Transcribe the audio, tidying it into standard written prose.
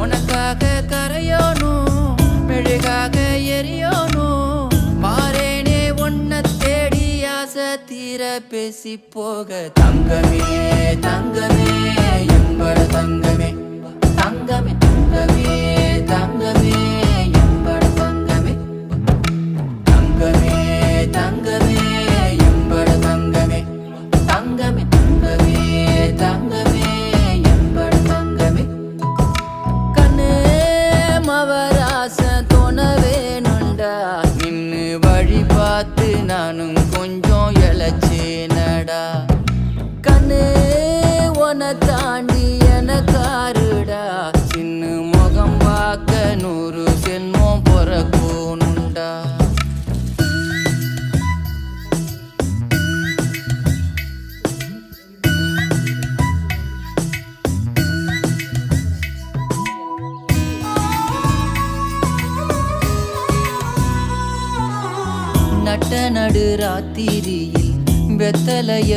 உனக்காக கரையோனும் மெழுகாக எரியோனும் மாறேனே உன்னை தேடி ஆசை தீர பேசி போக தங்கமே தங்கமே எம்பட தங்கமே தங்கமே தங்கமே தங்கமே எம்பட தங்கமே தங்கமே தங்கமே எம்பட தங்கமே தங்கமே தங்கமே தங்கமே எம்பட தங்கமே கண்ணே மவராச தோணவேனுண்டா நின்னு வழி பார்த்து நானும் கொஞ்சம் இழைச்சேனடா கண்ணே உன தாண்டி எனக்காருடா சின்ன முகம் பார்க்க 100 சென்மம் பொறக்கோனுண்டா நட்ட நடு ராத்திரியில் வெத்தலைய